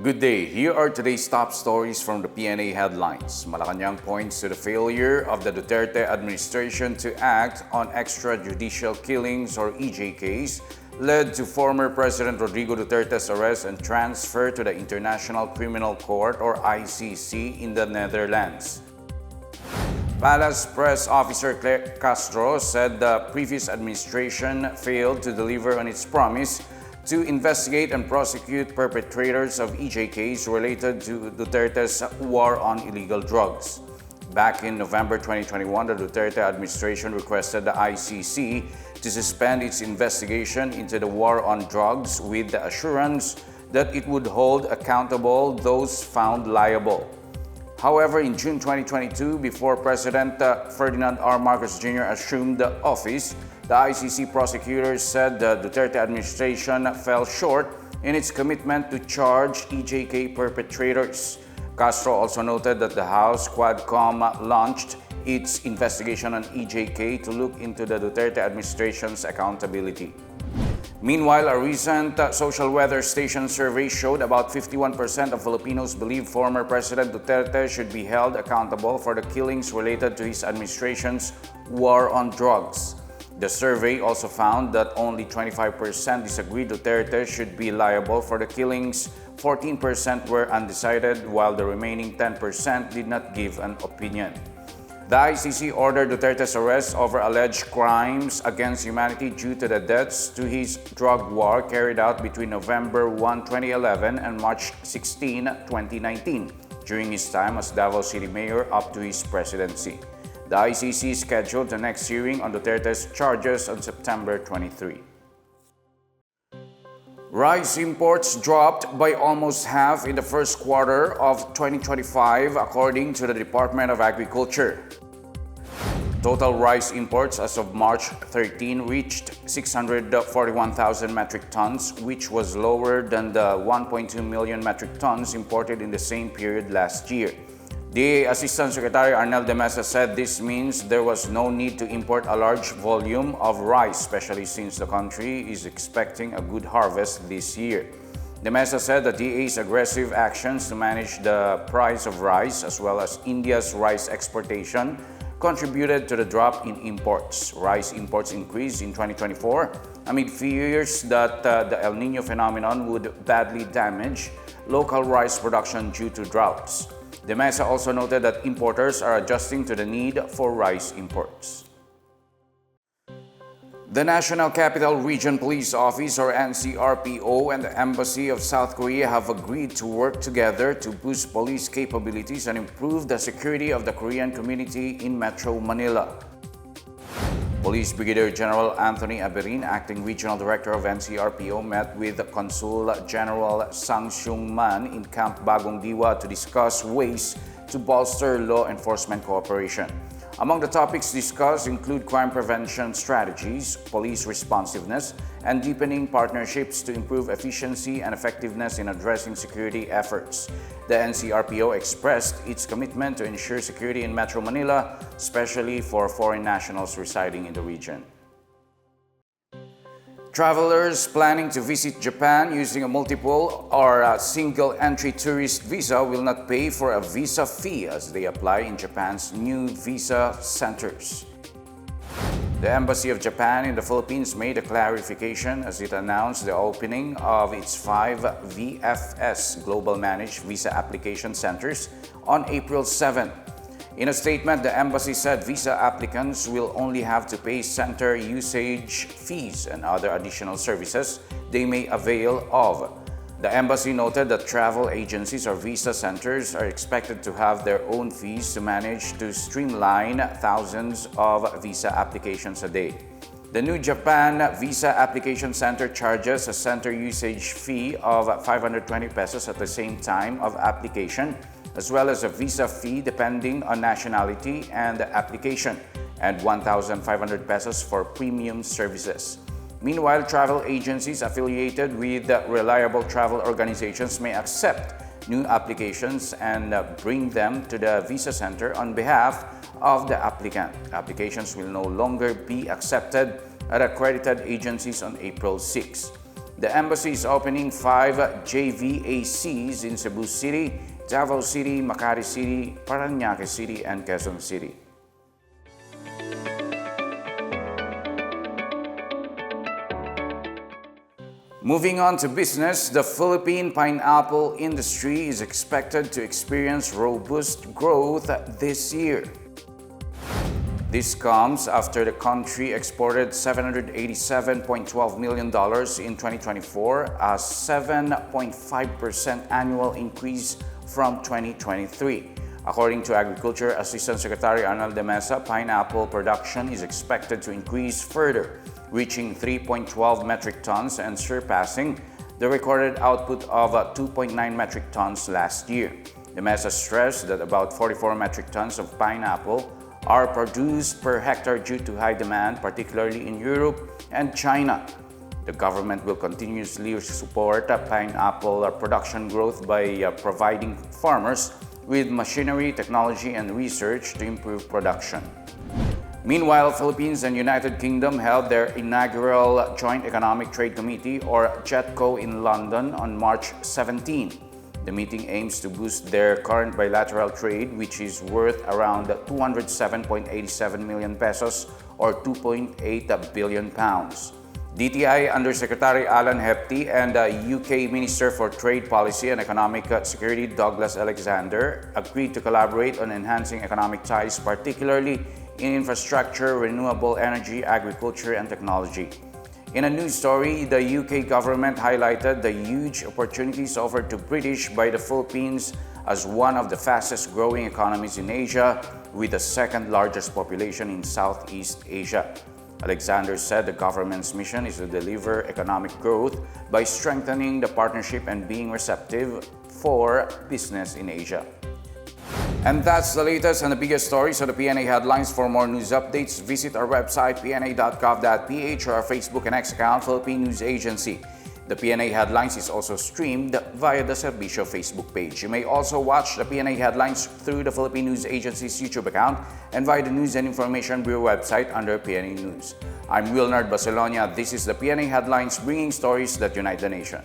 Good day. Here are today's top stories from the Pna Headlines. Malacanang points to the failure of the Duterte administration to act on extrajudicial killings or EJKs led to former President Rodrigo Duterte's arrest and transfer to the International Criminal Court or ICC in the Netherlands. Palace Press Officer Claire Castro said the previous administration failed to deliver on its promise to investigate and prosecute perpetrators of EJKs related to Duterte's war on illegal drugs. Back in November 2021, the Duterte administration requested the ICC to suspend its investigation into the war on drugs with the assurance that it would hold accountable those found liable. However, in June 2022, before President Ferdinand R. Marcos Jr. assumed the office, the ICC prosecutors said the Duterte administration fell short in its commitment to charge EJK perpetrators. Castro also noted that the House Quadcom launched its investigation on EJK to look into the Duterte administration's accountability. Meanwhile, a recent social weather station survey showed about 51% of Filipinos believe former President Duterte should be held accountable for the killings related to his administration's war on drugs. The survey also found that only 25% disagreed Duterte should be liable for the killings, 14% were undecided, while the remaining 10% did not give an opinion. The ICC ordered Duterte's arrest over alleged crimes against humanity due to the deaths to his drug war carried out between November 1, 2011 and March 16, 2019, during his time as Davao City Mayor up to his presidency. The ICC scheduled the next hearing on Duterte's charges on September 23. Rice imports dropped by almost half in the first quarter of 2025, according to the Department of Agriculture. Total rice imports as of March 13 reached 641,000 metric tons, which was lower than the 1.2 million metric tons imported in the same period last year. DA Assistant Secretary Arnel de Mesa said this means there was no need to import a large volume of rice, especially since the country is expecting a good harvest this year. De Mesa said the DA's aggressive actions to manage the price of rice, as well as India's rice exportation, contributed to the drop in imports. Rice imports increased in 2024 amid fears that the El Niño phenomenon would badly damage local rice production due to droughts. De Mesa also noted that importers are adjusting to the need for rice imports. The National Capital Region Police Office or NCRPO and the Embassy of South Korea have agreed to work together to boost police capabilities and improve the security of the Korean community in Metro Manila. Police Brigadier General Anthony Aberin, Acting Regional Director of NCRPO, met with Consul General Sang Seung Man in Camp Bagong Diwa to discuss ways to bolster law enforcement cooperation. Among the topics discussed include crime prevention strategies, police responsiveness, and deepening partnerships to improve efficiency and effectiveness in addressing security efforts. The NCRPO expressed its commitment to ensure security in Metro Manila, especially for foreign nationals residing in the region. Travelers planning to visit Japan using a multiple or a single-entry tourist visa will not pay for a visa fee as they apply in Japan's new visa centers. The Embassy of Japan in the Philippines made a clarification as it announced the opening of its 5 VFS Global Managed Visa Application Centers on April 7. In a statement, the embassy said visa applicants will only have to pay center usage fees and other additional services they may avail of. The embassy noted that travel agencies or visa centers are expected to have their own fees to manage to streamline thousands of visa applications a day. The new Japan Visa Application Center charges a center usage fee of 520 pesos at the same time of application, as well as a visa fee depending on nationality and the application, and 1,500 pesos for premium services. Meanwhile, travel agencies affiliated with reliable travel organizations may accept new applications and bring them to the visa center on behalf of the applicant. Applications will no longer be accepted at accredited agencies on April 6. The embassy is opening 5 JVACs in Cebu City, Davao City, Makati City, Parañaque City, and Quezon City. Moving on to business, the Philippine pineapple industry is expected to experience robust growth this year. This comes after the country exported $787.12 million in 2024, a 7.5% annual increase from 2023. According to Agriculture Assistant Secretary Arnel de Mesa, pineapple production is expected to increase further, reaching 3.12 metric tons and surpassing the recorded output of 2.9 metric tons last year. De Mesa stressed that about 44 metric tons of pineapple are produced per hectare due to high demand, particularly in Europe and China. The government will continuously support pineapple production growth by providing farmers with machinery, technology, and research to improve production. Meanwhile, Philippines and United Kingdom held their inaugural Joint Economic Trade Committee, or JETCO, in London on March 17. The meeting aims to boost their current bilateral trade, which is worth around 207.87 million pesos or 2.8 billion pounds. DTI Undersecretary Alan Hepty and UK Minister for Trade Policy and Economic Security Douglas Alexander agreed to collaborate on enhancing economic ties, particularly in infrastructure, renewable energy, agriculture, and technology. In a news story, the UK government highlighted the huge opportunities offered to British by the Philippines as one of the fastest growing economies in Asia, with the second largest population in Southeast Asia. Alexander said the government's mission is to deliver economic growth by strengthening the partnership and being receptive for business in Asia. And that's the latest and the biggest stories of the PNA Headlines. For more news updates, visit our website pna.gov.ph or our Facebook and X account, Philippine News Agency. The PNA Headlines is also streamed via the Servicio Facebook page. You may also watch the PNA Headlines through the Philippine News Agency's YouTube account and via the News and Information Bureau website under PNA News. I'm Wilnard Barcelona. This is the PNA Headlines, bringing stories that unite the nation.